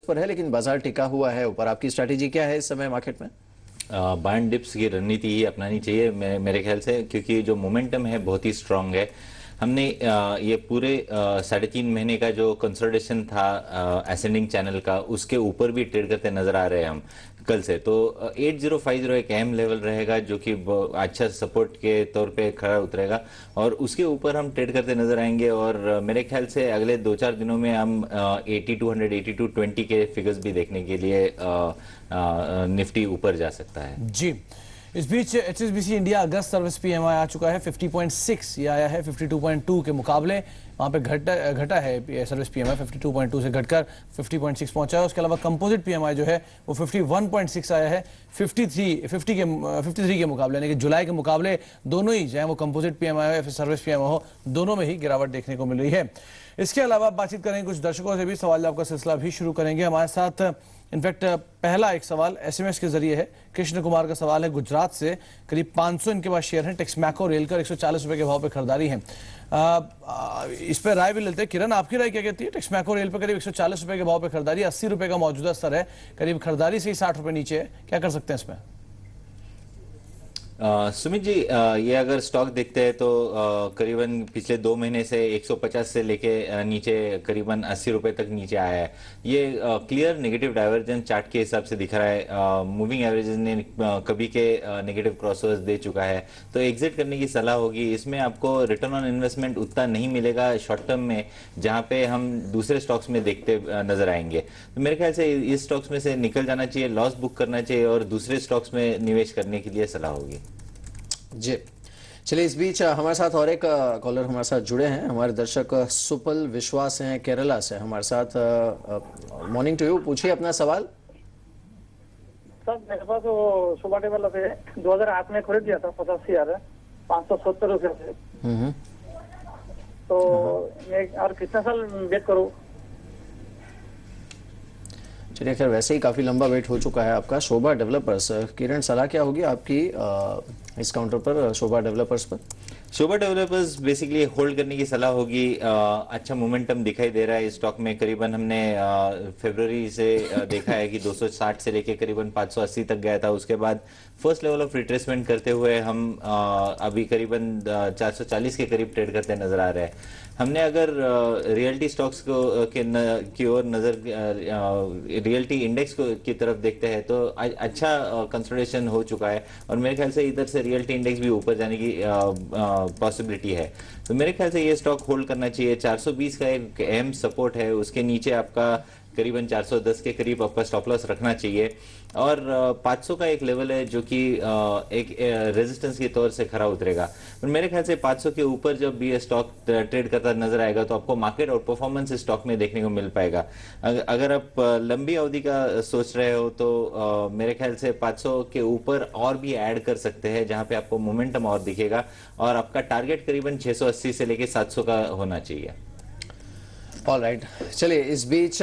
पर है लेकिन बाजार टिका हुआ है ऊपर। आपकी स्ट्रैटेजी क्या है इस समय मार्केट में? बाय एंड डिप्स की रणनीति ही अपनानी चाहिए मेरे ख्याल से, क्योंकि जो मोमेंटम है बहुत ही स्ट्रांग है। हमने ये पूरे 3.5 महीने का जो कंसोलिडेशन था असेंडिंग चैनल का, उसके ऊपर भी ट्रेड करते नजर आ रहे हैं हम कल से। तो 8050 एक अहम लेवल रहेगा जो कि अच्छा सपोर्ट के तौर पे खड़ा उतरेगा और उसके ऊपर हम ट्रेड करते नजर आएंगे। और मेरे ख्याल से अगले 2-4 दिनों में हम 8200 8220 के फिगर्स भी देखने के लिए निफ्टी ऊपर जा सकता है जी। इस बीच HSBC इंडिया अगस्त सर्विस पीएमआई आ चुका है 50.6, ये आया है 52.2 के मुकाबले। वहां पे घटा है सर्विस पीएमआई 52.2 से घटकर 50.6 पहुंचा है। उसके अलावा कंपोजिट पीएमआई जो है वो 51.6 आया है 53 के मुकाबले, यानी कि जुलाई के मुकाबले दोनों ही, चाहे वो कंपोजिट पीएमआई हो या फिर सर्विस पीएमआई हो, दोनों में ही गिरावट देखने को मिल रही है। इसके अलावा बातचीत करेंगे कुछ दर्शकों से भी, सवाल जवाब का सिलसिला भी शुरू करेंगे। हमारे साथ इनफैक्ट पहला एक सवाल एसएमएस के जरिए है। कृष्ण कुमार का सवाल है गुजरात से, करीब 500 इनके पास शेयर हैं टेक्समैको रेल का, 140 रुपए के भाव पे खरीदारी है। इस पर राय भी लेते हैं। किरण, आपकी राय क्या कहती है? टेक्समैको रेल पर करीब 140 रुपए के भाव पे खरीदारी, 80 रुपए का मौजूदा स्तर है, करीब खरीदारी से ही 60 रुपए नीचे है, क्या कर सकते हैं इसमें? सुमित जी, ये अगर स्टॉक देखते हैं तो करीबन पिछले 2 महीने से 150 से लेके नीचे करीबन 80 रुपए तक नीचे आया है। ये क्लियर नेगेटिव डाइवर्जेंस चार्ट के हिसाब से दिख रहा है। मूविंग एवरेजेस ने कभी के नेगेटिव क्रॉसओवर्स दे चुका है, तो एग्जिट करने की सलाह होगी। इसमें आपको रिटर्न ऑन इन्वेस्टमेंट उतना नहीं मिलेगा शॉर्ट टर्म में, जहां पे हम दूसरे स्टॉक्स में देखते नजर आएंगे। तो मेरे ख्याल से इस स्टॉक्स में से निकल जाना चाहिए, लॉस बुक करना चाहिए और दूसरे स्टॉक्स में निवेश करने के लिए सलाह होगी। जी चलिए, इस बीच हमारे साथ और एक कॉलर हमारे साथ जुड़े हैं। हमारे दर्शक सुपल विश्वास हैं केरला से हमारे साथ। मॉर्निंग टू यू, पूछिए अपना सवाल। सर मेरे पास वो शोभा डेवलप है, 2008 में खरीद दिया था 85,000 570 रुपये से। तो मैं और कितना साल वेट करूँ? चलिए, खैर वैसे ही काफी लंबा वेट हो चुका है आपका। शोभा डेवलपर्स, किरण सलाह क्या होगी आपकी इस काउंटर पर, शोभा डेवलपर्स पर? शोभा डेवलपर्स बेसिकली होल्ड करने की सलाह होगी। अच्छा मोमेंटम दिखाई दे रहा है इस स्टॉक में। करीबन हमने फरवरी से देखा है कि 260 से लेके करीबन 580 तक गया था। उसके बाद फर्स्ट लेवल ऑफ रिट्रेसमेंट करते हुए हम अभी करीबन 440 के करीब ट्रेड करते नजर आ रहे हैं। हमने अगर रियल्टी स्टॉक्स को की ओर नजर रियल्टी इंडेक्स की तरफ देखते हैं तो अच्छा कंसोलिडेशन हो चुका है और मेरे ख्याल से इधर से रियल्टी इंडेक्स भी ऊपर जाने की पॉसिबिलिटी है। तो मेरे ख्याल से ये स्टॉक होल्ड करना चाहिए। 420 का एक अहम सपोर्ट है, उसके नीचे आपका करीबन 410 के करीब आपका स्टॉप लॉस रखना चाहिए और 500 का एक लेवल है जो कि एक रेजिस्टेंस के तौर से खरा उतरेगा। पर मेरे ख्याल से 500 के ऊपर जब भी ये स्टॉक ट्रेड करता नजर आएगा तो आपको मार्केट और परफॉर्मेंस स्टॉक में देखने को मिल पाएगा। अगर आप लंबी अवधि का सोच रहे हो तो मेरे ख्याल से 500 के ऊपर और भी ऐड कर सकते हैं, जहां पे आपको मोमेंटम और दिखेगा और आपका टारगेट करीबन 680 से लेके 700 का होना चाहिए। ऑलराइट, चलिए इस बीच